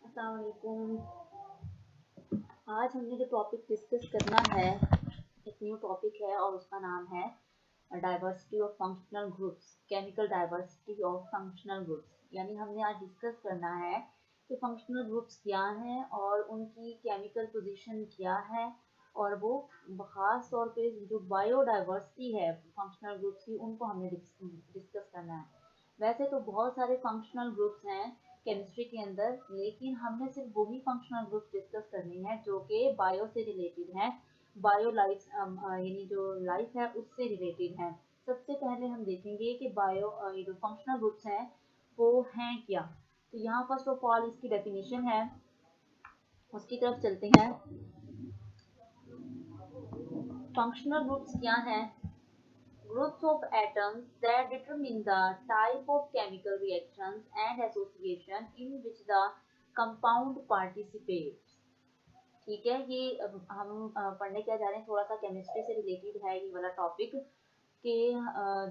अस्सलाम वालेकुम। आज हमने जो टॉपिक डिस्कस करना है एक न्यू टॉपिक है और उसका नाम है diversity of functional groups, chemical diversity of functional groups. यानी हमने आज डिस्कस करना है कि फंक्शनल ग्रुप्स क्या हैं और उनकी केमिकल पोजीशन क्या है, और वो खास तौर पे जो बायोडाइवर्सिटी है फंक्शनल ग्रुप्स की उनको हमने डिस्कस करना है। वैसे तो बहुत सारे फंक्शनल ग्रुप्स हैं केमिस्ट्री के अंदर, लेकिन हमने सिर्फ वही फंक्शनल ग्रुप्स डिस्कस करनी है जो कि बायो से रिलेटेड हैं, बायो लाइफ यानी जो लाइफ है उससे रिलेटेड है। सबसे पहले हम देखेंगे कि बायो ये जो फंक्शनल ग्रुप्स हैं वो हैं क्या। तो यहाँ फर्स्ट ऑफ ऑल इसकी डेफिनेशन है, उसकी तरफ चलते हैं। फंक्शनल ग्रुप्स क्या हैं? Groups of atoms that determine the type of chemical reactions and association in which the compound participates। ठीक है, ये हम पढ़ने क्या जा रहे हैं, थोड़ा सा केमिस्ट्री से रिलेटेड है ये वाला टॉपिक कि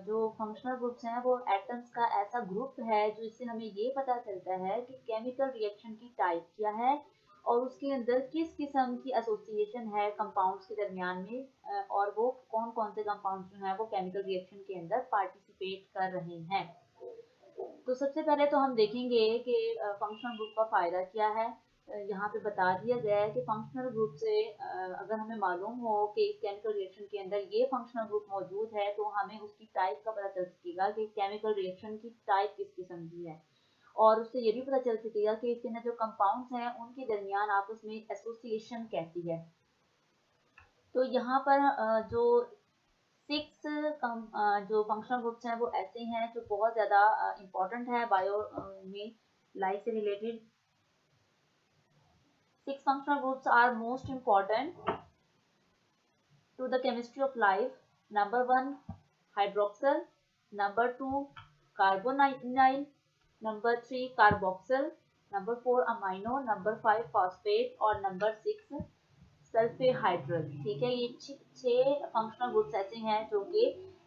जो फंक्शनल ग्रुप्स हैं वो एटम्स का ऐसा ग्रुप है जो इससे हमें ये पता चलता है कि केमिकल रिएक्शन की टाइप क्या है और उसके अंदर किस किस्म की एसोसिएशन है कंपाउंड्स के दरमियान में, और वो कौन कौन से कंपाउंड्स जो हैं वो केमिकल रिएक्शन के अंदर पार्टिसिपेट कर रहे हैं। तो सबसे पहले तो हम देखेंगे कि फंक्शनल ग्रुप का फ़ायदा क्या है। यहाँ पे बता दिया गया है कि फंक्शनल ग्रुप से अगर हमें मालूम हो कि इस केमिकल रिएक्शन के अंदर ये फंक्शनल ग्रुप मौजूद है तो हमें उसकी टाइप का पता चल सकेगा कि केमिकल रिएक्शन की टाइप किस किस्म की है, और उससे ये भी पता चल सकेगा कि इसके अंदर जो कंपाउंड्स हैं उनके दरमियान आपस में एसोसिएशन कैसी है। तो यहाँ पर जो 6 जो फंक्शनल ग्रुप्स हैं वो ऐसे हैं जो बहुत ज़्यादा इम्पोर्टेंट है बायो में लाइफ से related. 6 functional groups are most important to the chemistry of life. Number 1 hydroxyl, number 2 carbonyl, number 3 carboxyl, number 4 amino, number 5 phosphate और number 6 सल्फेहाइड्रल। ठीक है, ये 6 फंक्शनल ग्रुप्स ऐसे हैं जो कि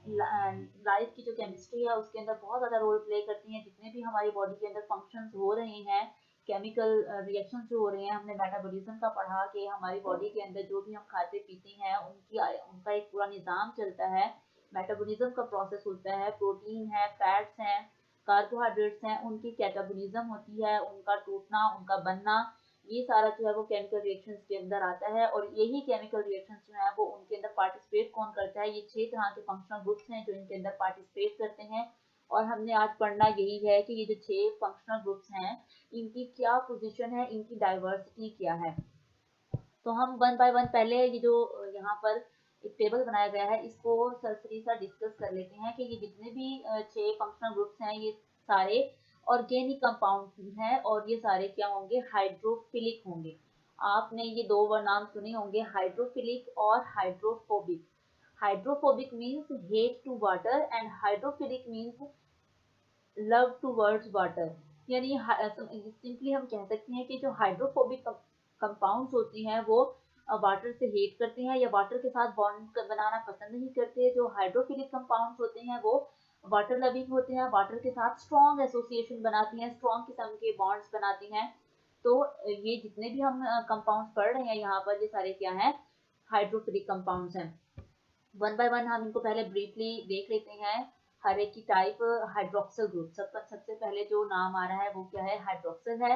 लाइफ की जो केमिस्ट्री है उसके अंदर बहुत ज़्यादा रोल प्ले करती हैं। जितने भी हमारी बॉडी के अंदर फंक्शंस हो रहे हैं, केमिकल रिएक्शंस जो हो रहे हैं, हमने मेटाबॉलिज्म का पढ़ा कि हमारी बॉडी के अंदर जो भी हम खाते पीते हैं उनका एक पूरा निज़ाम चलता है। मेटाबॉलिज्म का प्रोसेस होता है, प्रोटीन है, फैट्स हैं, कार्बोहाइड्रेट्स हैं, उनकी कैटाबॉलिज्म होती है, उनका टूटना, उनका बनना, ये सारा जो है वो केमिकल रिएक्शंस के अंदर आता है। और यही केमिकल रिएक्शंस जो है वो उनके अंदर पार्टिसिपेट कौन करता है, ये 6 तरह के फंक्शनल ग्रुप्स हैं जो इनके अंदर पार्टिसिपेट करते हैं। और हमने आज पढ़ना यही है कि ये जो 6 फंक्शनल ग्रुप्स हैं इनकी क्या पोजीशन है, इनकी डाइवर्सिटी क्या है। तो हम वन बाय वन पहले ये जो यहाँ पर एक टेबल बनाया गया है इसको सरसरी सा डिस्कस कर लेते हैं कि ये जितने भी 6 फंक्शनल ग्रुप्स हैं ये सारे ऑर्गेनिक कंपाउंड हैं और ये सारे क्या होंगे, हाइड्रोफिलिक होंगे। आपने ये दो वर्ड नाम सुने होंगे, हाइड्रोफिलिक और hydrophobic. Hydrophobic means hate to water and hydrophilic means love towards water. यानी सिंपली हम कह सकते हैं कि जो हाइड्रोफोबिक कंपाउंड्स होती हैं वो वाटर से हेट करते हैं या वाटर के साथ बॉन्ड बनाना पसंद नहीं करते। जो हाइड्रोफिलिक कंपाउंड्स होते हैं वो वाटर लविंग होते हैं, वाटर के साथ स्ट्रॉन्ग एसोसिएशन बनाती हैं, स्ट्रॉन्ग किस्म के बॉन्ड्स बनाती हैं। तो ये जितने भी हम कंपाउंड्स पढ़ रहे हैं यहाँ पर ये सारे क्या हैं, हाइड्रोफिलिक कंपाउंड्स हैं। वन बाय वन हम इनको पहले ब्रीफली देख लेते हैं हर एक की टाइप। हाइड्रोक्सिल ग्रुप सबसे पहले जो नाम आ रहा है वो क्या है, हाइड्रोक्सिल है।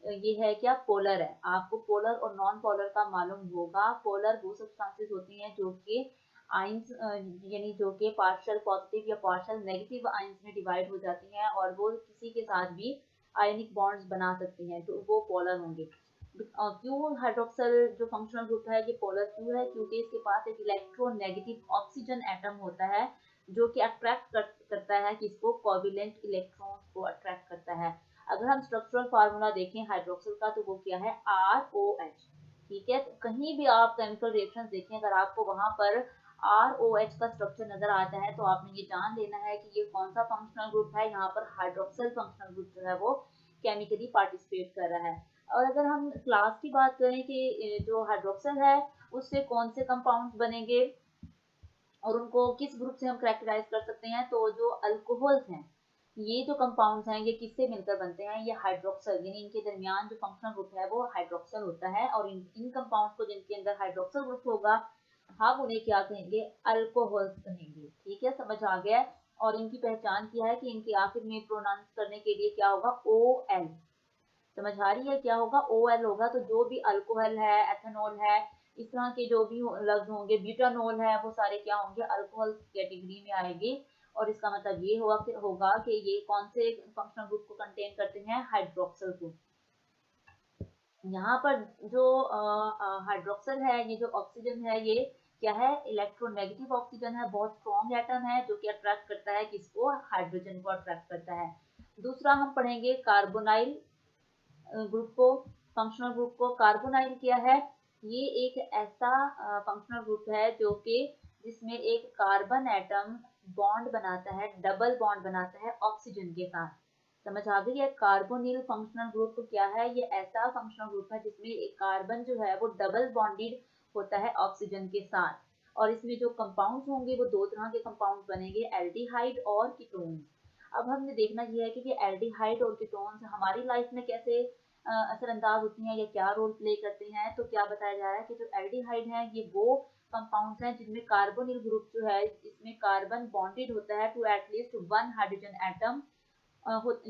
ये है क्या, पोलर है। आपको पोलर और नॉन पोलर का मालूम होगा। पोलर वो सब्सटेंसेस होती हैं जो कि आइंस यानी जो कि पार्शियल पॉजिटिव या पार्शियल नेगेटिव आइंस में डिवाइड हो जाती हैं और वो किसी के साथ भी आयनिक बॉन्ड्स बना सकती हैं, तो वो पोलर होंगे। क्यों हाइड्रोक्सिल जो फंक्शनल ग्रुप है ये पोलर क्यों है, क्योंकि इसके पास एक इलेक्ट्रोनेगेटिव ऑक्सीजन एटम होता है जो कि अट्रैक्ट करता है किसको, कोवेलेंट इलेक्ट्रॉन्स को अट्रैक्ट करता है। अगर हम स्ट्रक्चरल फार्मूला देखें हाइड्रोक्सिल का तो वो क्या है, ROH। ठीक है, तो कहीं भी आप केमिकल रिएक्शन देखें अगर आपको वहां पर ROH का स्ट्रक्चर नजर आता है तो आपने ये जान लेना है कि ये कौन सा फंक्शनल ग्रुप है। यहाँ पर हाइड्रोक्सिल फंक्शनल ग्रुप जो है वो केमिकली पार्टिसिपेट कर रहा है। और अगर हम क्लास की बात करें कि जो हाइड्रोक्सिल है उससे कौन से कंपाउंड्स बनेंगे और उनको किस ग्रुप से हम कैरेक्टराइज कर सकते हैं, तो जो अल्कोहल्स हैं ये जो कंपाउंड्स हैं ये किससे मिलकर बनते हैं, ये हाइड्रोक्सल, यानी इनके दरमियान जो फंक्शनल ग्रुप है वो हाइड्रोक्सल होता है। और इन कंपाउंड्स को जिनके अंदर हाइड्रोक्सल ग्रुप होगा हम उन्हें क्या कहेंगे, अल्कोहल्स कहेंगे। ठीक है, समझ आ गया। और इनकी पहचान किया है कि इनके आखिर में प्रोनाउंस करने के लिए क्या होगा, ओ एल। समझ आ रही है, क्या होगा, ओ एल होगा। तो जो भी अल्कोहल है, एथेनॉल है, इस तरह के जो भी लफ्ज होंगे, ब्यूटानॉल है, वो सारे क्या होंगे, अल्कोहल कैटेगरी में आएंगे। और इसका मतलब ये होगा कि ये कौन से फंक्शनल ग्रुप को कंटेन करते हैं, हाइड्रोक्सल को। यहाँ पर जो हाइड्रोक्सल है, ये जो ऑक्सीजन है, ये क्या है, इलेक्ट्रोनेगेटिव ऑक्सीजन है, बहुत स्ट्रॉन्ग एटम है जो कि अट्रैक्ट करता है किसको, हाइड्रोजन को अट्रैक्ट करता है। दूसरा हम पढ़ेंगे कार्बोनाइल ग्रुप को, फंक्शनल ग्रुप को। कार्बोनाइल क्या है, ये एक ऐसा फंक्शनल ग्रुप है जो कि जिसमें एक कार्बन एटम बॉन्ड बनाता है, डबल बॉन्ड बनाता है ऑक्सीजन के साथ। समझ आ गई है, कार्बोनिल फंक्शनल ग्रुप क्या है, ये ऐसा फंक्शनल ग्रुप है जिसमें एक कार्बन जो है वो डबल बॉन्डेड होता है ऑक्सीजन के साथ। और इसमें जो कंपाउंड्स होंगे वो दो तरह के कंपाउंड्स बनेंगे, एल्डिहाइड और कीटोन्स। अब हमने देखना ये है कि ये एल्डिहाइड और कीटोन्स हमारी लाइफ में कैसे असरअंदाज होती हैं या क्या रोल प्ले करते हैं। तो क्या बताया जा रहा है कि जो एल्डिहाइड है ये वो कंपाउंड्स हैं जिनमें कार्बोनिल ग्रुप जो है इसमें कार्बन बॉन्डेड होता है to at least one hydrogen atom,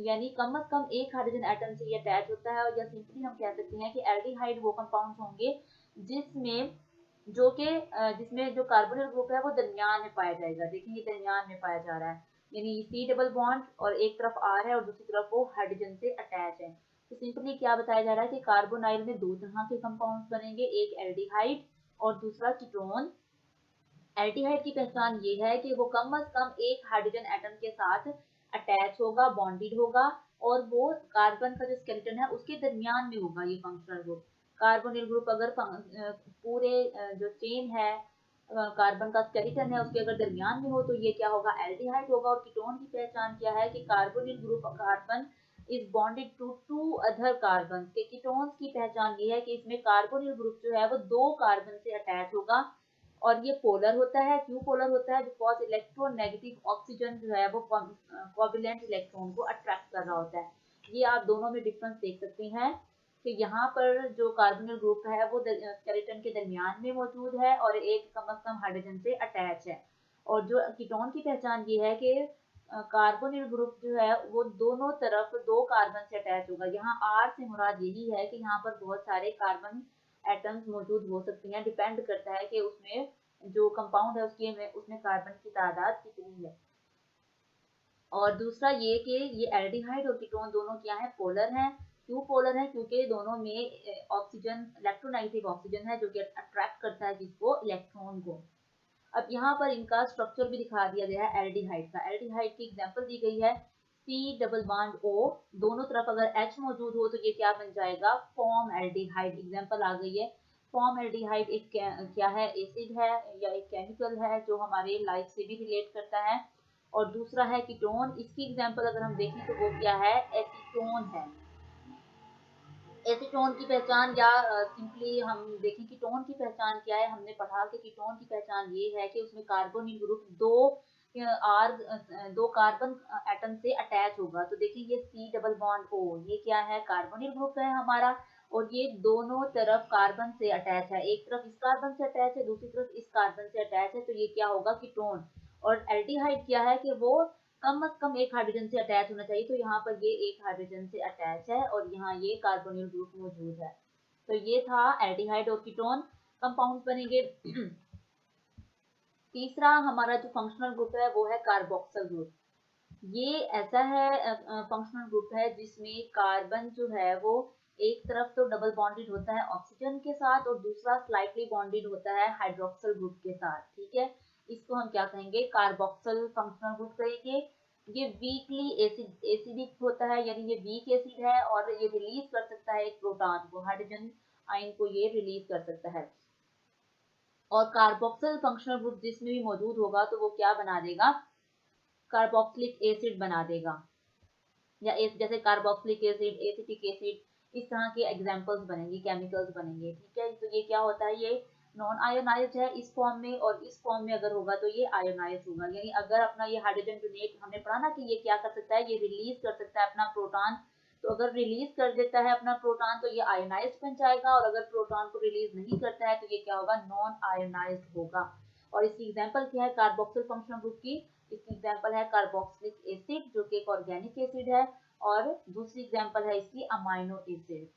यानी कम से कम एक हाइड्रोजन एटम से ये अटैच होता है। और या सिंपली हम कह सकते हैं कि एल्डिहाइड वो कंपाउंड्स होंगे जिसमें जो कि जिसमें जो कार्बोनिल ग्रुप है वो दरमियान में पाया जाएगा। देखिए ये दरमियान में पाया जा रहा है, यानी सी डबल बॉन्ड और एक तरफ आर है और दूसरी तरफ वो हाइड्रोजन से अटैच है। तो सिंपली क्या बताया जा रहा है कि कार्बोनाइल में दो तरह के कंपाउंड्स बनेंगे, एक एल्डिहाइड और दूसरा कीटोन। एल्डिहाइड की पहचान ये है कि वो कम से कम एक हाइड्रोजन एटम के साथ अटैच होगा, बॉन्डेड होगा, और वो कार्बन का जो स्केलेटन है उसके दरमियान में होगा ये फंक्शनल ग्रुप। कार्बोनिल ग्रुप अगर पूरे जो चेन है कार्बन का स्केलेटन है उसके अगर दरमियान में हो तो ये क्या होगा, एल्डिहाइड होगा। और कीटोन की पहचान क्या है कि carbonyl group carbon is bonded to two other carbon. के कीटोन्स की पहचान ये है कि इसमें कार्बोनिल ग्रुप जो है वो दो कार्बन से अटैच होगा। और ये पोलर होता है, क्यों पोलर होता है, बिकॉज इलेक्ट्रोनेगेटिव ऑक्सीजन जो है वो कोवेलेंट इलेक्ट्रॉन को अट्रैक्ट कर रहा होता है। ये आप दोनों में डिफरेंस देख सकते हैं कि यहाँ पर जो कार्बोनिल ग्रुप है वो स्केलेटन के दरमियान में मौजूद है और एक कम से कम हाइड्रोजन से अटैच है। और जो कीटोन की पहचान ये है कि कार्बोनिल ग्रुप जो है वो दोनों तरफ दो कार्बन से अटैच होगा। यहाँ आर से मुराद यही है कि यहाँ पर बहुत सारे कार्बन एटम्स मौजूद हो सकती हैं, डिपेंड करता है कि उसमें जो कंपाउंड है उसमें कार्बन की तादाद कितनी है। और दूसरा ये कि ये एल्डिहाइड और कीटोन दोनों क्या है, पोलर हैं। क्यों पोलर है, क्योंकि दोनों में ऑक्सीजन इलेक्ट्रोनेगेटिव ऑक्सीजन है जो कि अट्रैक्ट करता है किसको, इलेक्ट्रॉन को। अब यहाँ पर इनका स्ट्रक्चर भी दिखा दिया गया है एल्डिहाइड का। एल्डिहाइड की एग्जांपल दी गई है सी डबल बॉन्ड ओ, दोनों तरफ अगर H मौजूद हो तो ये क्या बन जाएगा, फॉर्म एल्डिहाइड। एग्जांपल आ गई है, फॉर्म एल्डिहाइड एक क्या है, एसिड है या एक केमिकल है जो हमारे लाइफ से भी रिलेट करता है। और दूसरा है कीटोन, इसकी एग्जांपल अगर हम देखें तो वो क्या है, एसीटोन है। एसीटोन की पहचान या सिंपली हम देखें कीटोन की पहचान क्या है, हमने पढ़ा कि कीटोन की पहचान ये है कि उसमें कार्बोनिल ग्रुप दो कार्बन एटम से अटैच होगा। तो देखिए ये सी डबल बॉन्ड ओ, ये क्या है, कार्बोनिल ग्रुप है हमारा, और ये दोनों तरफ कार्बन से अटैच है, एक तरफ इस कार्बन से अटैच है, दूसरी तरफ इस कार्बन से अटैच है। तो ये क्या होगा, कीटोन। और एल्डिहाइड क्या है कि वो कम से कम एक हाइड्रोजन से अटैच होना चाहिए। तो यहाँ पर ये एक हाइड्रोजन से अटैच है और यहाँ ये कार्बोनिल ग्रुप मौजूद है। तो ये था एल्डिहाइड और कीटोन कंपाउंड बनेंगे। तीसरा हमारा जो फंक्शनल ग्रुप है वो है कार्बोक्सिल ग्रुप। ये ऐसा है फंक्शनल ग्रुप है जिसमें कार्बन जो है वो एक तरफ तो डबल बॉन्डेड होता है ऑक्सीजन के साथ और दूसरा स्लाइटली बॉन्डेड होता है हाइड्रोक्सिल ग्रुप के साथ। ठीक है, इसको हम क्या कहेंगे, कार्बोक्सिल फंक्शनल ग्रुप कहेंगे। ये वीकली एसिडिक होता है, यानी ये वीक एसिड है और ये रिलीज कर सकता है एक प्रोटॉन को, हाइड्रोजन आयन को ये रिलीज कर सकता है। और कार्बोक्सिल फंक्शनल ग्रुप जिसमें भी मौजूद होगा तो वो क्या बना देगा, कार्बोक्सिलिक एसिड बना देगा, या जैसे कार्बोक्सिलिक एसिड, एसिटिक एसिड, इस तरह के एग्जांपल्स बनेंगे, केमिकल्स बनेंगे। ठीक है, तो ये क्या होता है, ये नॉन आयोनाइज्ड है इस फॉर्म में, और इस फॉर्म में अगर होगा तो ये आयोनाइज्ड होगा। यानी अगर अपना ये हाइड्रोजन डोनेट, हमने पढ़ा ना कि ये क्या कर सकता है, ये रिलीज कर सकता है अपना प्रोटॉन, तो अगर रिलीज कर देता है अपना प्रोटॉन तो ये आयोनाइज्ड बन जाएगा, और अगर प्रोटॉन को रिलीज नहीं करता है तो ये क्या होगा, नॉन आयोनाइज्ड होगा। और इसकी एग्जांपल क्या है कार्बोक्सिल फंक्शनल ग्रुप की, इसकी एग्जांपल है कार्बोक्सिलिक एसिड जो कि एक ऑर्गेनिक एसिड है, और दूसरी एग्जांपल है इसकी अमाइनो एसिड।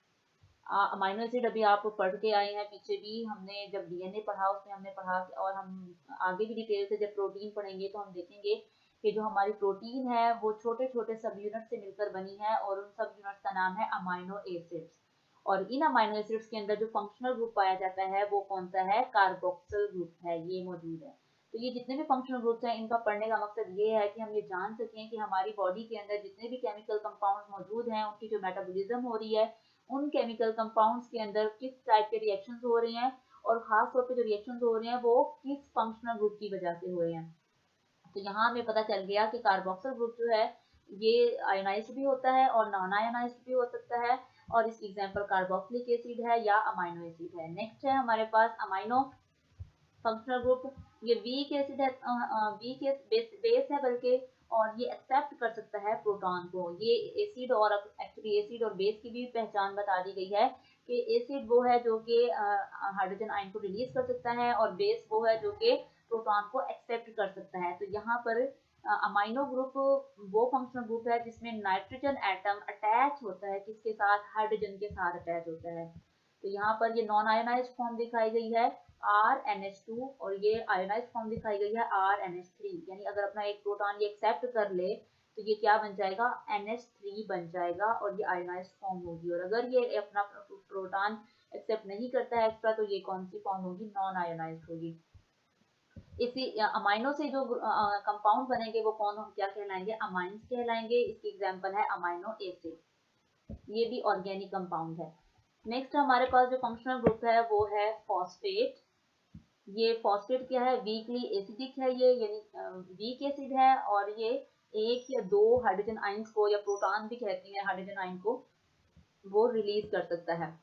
अमाइनो एसिड अभी आप पढ़ के आए हैं, पीछे भी हमने जब डीएनए पढ़ा उसमें हमने पढ़ा, और हम आगे भी डिटेल से जब प्रोटीन पढ़ेंगे तो हम देखेंगे कि जो हमारी प्रोटीन है वो छोटे छोटे सब यूनिट से मिलकर बनी है, और उन सब यूनिट्स का नाम है अमाइनो एसिड्स। और इन अमाइनो एसिड्स के अंदर जो फंक्शनल ग्रुप पाया जाता है वो कौन सा है, कार्बोक्सिल ग्रुप है, ये मौजूद है। तो ये जितने भी फंक्शनल ग्रुप्स हैं इनका पढ़ने का मकसद ये है कि हम ये जान सकें कि हमारी बॉडी के अंदर जितने भी केमिकल कंपाउंड्स मौजूद हैं उनकी जो मेटाबॉलिज्म हो रही है, उन केमिकल कंपाउंड्स के अंदर किस टाइप के रिएक्शंस हो रहे हैं, और खास तौर पे जो रिएक्शंस हो रहे हैं वो किस फंक्शनल ग्रुप की वजह से हो रहे हैं। तो यहाँ हमें पता चल गया कि कार्बोक्सिल ग्रुप जो है ये आयोनाइज्ड भी होता है और नॉन आयोनाइज्ड भी हो सकता है, और इसकी एग्जांपल कार्बोक्सिलिक एसिड है या अमाइनो एसिड है। नेक्स्ट है हमारे पास अमाइनो फंक्शनल ग्रुप, ये वीक एसिड है, वीक बेस है बल्कि, और ये एक्सेप्ट कर सकता है प्रोटॉन को। ये एसिड, और एक्चुअली एसिड और बेस की भी पहचान बता दी गई है कि एसिड वो है जो कि हाइड्रोजन आयन को रिलीज कर सकता है, और बेस वो है जो कि प्रोटॉन को एक्सेप्ट कर सकता है। तो यहाँ पर अमाइनो ग्रुप वो फंक्शनल ग्रुप है जिसमें नाइट्रोजन एटम अटैच होता है, किसके साथ, हाइड्रोजन के साथ अटैच होता है। तो यहाँ पर ये नॉन आयोनाइज्ड फॉर्म दिखाई गई है RNH2, और ये आयोनाइज्ड फॉर्म दिखाई गई है RNH3। यानी अगर अपना एक प्रोटॉन ये एक्सेप्ट कर ले तो ये क्या बन जाएगा, NH3 बन जाएगा, और ये आयोनाइज्ड फॉर्म होगी। और अगर ये अपना प्रोटॉन एक्सेप्ट नहीं करता है एक्स्ट्रा तो ये कौन सी फॉर्म होगी, नॉन आयोनाइज्ड होगी। इसी अमाइनो से जो कंपाउंड बनेंगे वो कौन क्या कहलाएंगे, अमाइंस कहलाएंगे। इसकी एग्जांपल है अमाइनो एसिड, ये भी ऑर्गेनिक कंपाउंड है। नेक्स्ट हमारे पास जो फंक्शनल ग्रुप है वो है फॉस्फेट। ये फॉस्फेट क्या है, वीकली एसिडिक है ये, यानी वीक एसिड है, और ये एक या दो हाइड्रोजन आइंस को, या प्रोटॉन भी कहते हैं हाइड्रोजन आइन को, वो रिलीज कर सकता है।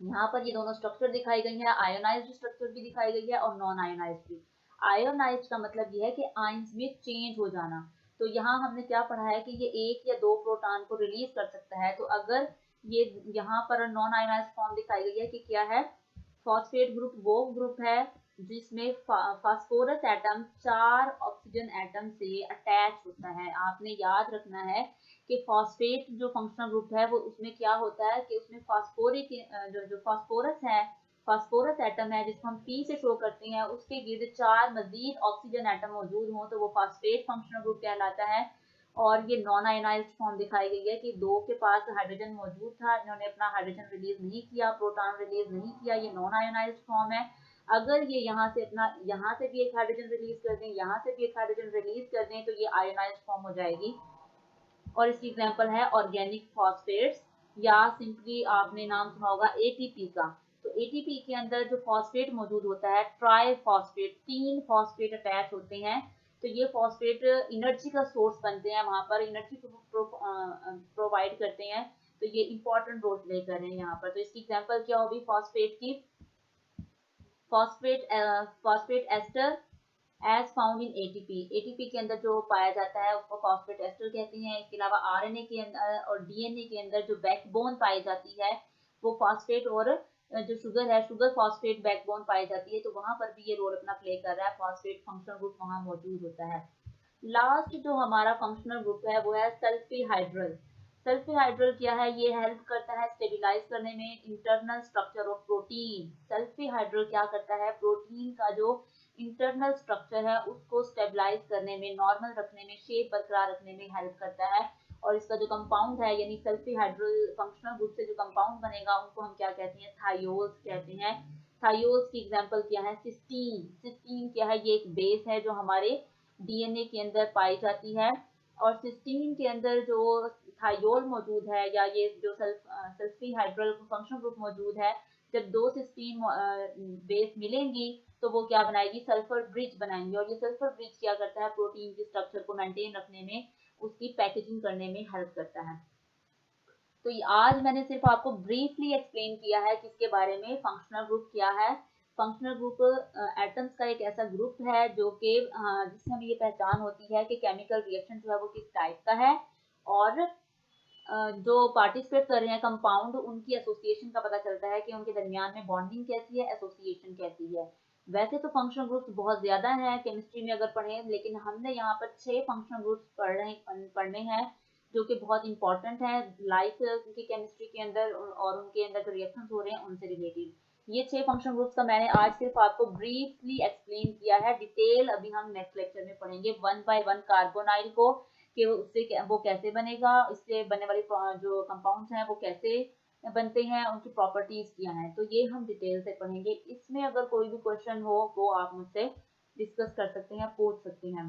यहाँ पर ये दोनों स्ट्रक्चर दिखाई गई है, आयोनाइज्ड स्ट्रक्चर भी दिखाई गई है और नॉन आयोनाइज्ड भी। आयोनाइज्ड का मतलब ये है कि आइंस में चेंज हो जाना। तो यहाँ हमने क्या पढ़ा है कि ये एक या दो प्रोटॉन को रिलीज कर सकता है। तो अगर ये यहाँ पर नॉन आयोनाइज्ड फॉर्म दिखाई गई है कि क्या है, फॉस्फेट ग्रुप वो ग्रुप है जिसमें फास्फोरस एटम 4 ऑक्सीजन एटम से अटैच होता है। आपने याद रखना है कि फॉस्फेट जो फंक्शनल ग्रुप है वो उसमें क्या होता है कि उसमें फास्फोरिक जो फास्फोरस है, फास्फोरस एटम है जिसको हम P से शो करते हैं, उसके गिर्द 4 मजीद ऑक्सीजन एटम मौजूद हों तो वो फास्फेट फंक्शनल ग्रुप कहलाता है। और ये नॉन आयोनाइज्ड फॉर्म दिखाई गई है कि दो के पास हाइड्रोजन मौजूद था, इन्होंने अपना हाइड्रोजन रिलीज नहीं किया, प्रोटॉन रिलीज नहीं किया, ये नॉन आयोनाइज्ड फॉर्म है। अगर ये यहाँ से अपना, यहाँ से भी एक हाइड्रोजन रिलीज कर दें, यहाँ से भी एक हाइड्रोजन रिलीज कर दें, तो ये आयोनाइज्ड फॉर्म हो जाएगी। और इसकी एग्जांपल है ऑर्गेनिक फॉस्फेट्स, या सिंपली आपने नाम सुना होगा एटीपी का। तो एटीपी के अंदर जो फॉस्फेट मौजूद होता है, ट्राई फॉस्फेट, 3 फॉस्फेट अटैच होते हैं। तो ये फॉस्फेट एनर्जी का सोर्स बनते हैं, वहां पर एनर्जी प्रोवाइड करते हैं। तो ये इंपॉर्टेंट रोल प्ले कर रहे हैं यहाँ पर। तो इसकी एग्जांपल क्या होगी फॉस्फेट की, phosphate ester as found in ATP. ATP के अंदर जो पाया जाता है उसको फॉस्फेट एस्टर कहते हैं। इसके अलावा आरएनए के अंदर और डीएनए के अंदर जो बैकबोन पाई जाती है वो फॉस्फेट, और जो शुगर है, शुगर फॉस्फेट बैकबोन पाई जाती है, तो वहां पर भी ये रोल अपना प्ले कर रहा है, फॉस्फेट फंक्शनल ग्रुप वहां मौजूद होता है। लास्ट जो हमारा फंक्शनल ग्रुप है वो है सल्फीहाइड्रल। सल्फीहाइड्रल क्या है, ये हेल्प करता है स्टेबलाइज करने में इंटरनल स्ट्रक्चर ऑफ प्रोटीन। सल्फीहाइड्रल क्या करता है, प्रोटीन का जो इंटरनल स्ट्रक्चर है उसको स्टेबलाइज करने में, नॉर्मल रखने में, शेप बरकरार रखने में हेल्प करता है। और इसका जो कंपाउंड है, यानी सल्फीहाइड्रल फंक्शनल ग्रुप से जो कंपाउंड बनेगा उनको हम क्या कहते हैं, थायोल्स कहते हैं। थायोल्स की एग्जांपल क्या है, सिस्टीन। सिस्टीन क्या है, ये एक बेस है जो हमारे डीएनए के अंदर पाई जाती है। और सिस्टीन के अंदर जो थायोल मौजूद है, या ये जो सल्फीहाइड्रल फंक्शनल ग्रुप मौजूद है, जब दो सिस्टीन बेस मिलेंगी तो वो क्या बनाएगी, सल्फर ब्रिज बनाएंगे। और ये सल्फर ब्रिज क्या करता है, प्रोटीन की स्ट्रक्चर को मेंटेन रखने में, उसकी पैकेजिंग करने में हेल्प करता है। तो आज मैंने सिर्फ आपको ब्रीफली एक्सप्लेन किया है किसके बारे में, फंक्शनल ग्रुप क्या है, फंक्शनल ग्रुप एटम्स का एक ऐसा ग्रुप है जो कि जिससे हमें ये पहचान होती है कि केमिकल रिएक्शन जो है वो किस टाइप का है, और जो पार्टिसिपेट कर रहे हैं कंपाउंड उनकी एसोसिएशन का पता चलता है कि उनके दरमियान में बॉन्डिंग कैसी है, एसोसिएशन कैसी है। वैसे तो फंक्शनल ग्रुप्स बहुत ज्यादा हैं केमिस्ट्री में अगर पढ़ें, लेकिन हमने यहाँ पर 6 फंक्शनल ग्रुप्स पढ़ने हैं जो कि बहुत इंपॉर्टेंट है लाइफ की केमिस्ट्री के अंदर, और उनके अंदर जो रिएक्शंस हो रहे हैं उनसे रिलेटेड। ये 6 फंक्शनल ग्रुप्स का मैंने आज सिर्फ आपको ब्रीफली एक्सप्लेन किया है, डिटेल अभी हम नेक्स्ट लेक्चर में पढ़ेंगे वन बाय वन कार्बोनाइल को, कि उससे वो कैसे बनेगा, इससे बनने वाले जो कंपाउंड्स हैं वो कैसे बनते हैं, उनकी प्रॉपर्टीज क्या हैं, तो ये हम डिटेल से पढ़ेंगे। इसमें अगर कोई भी क्वेश्चन हो वो आप मुझसे डिस्कस कर सकते हैं, पूछ सकते हैं।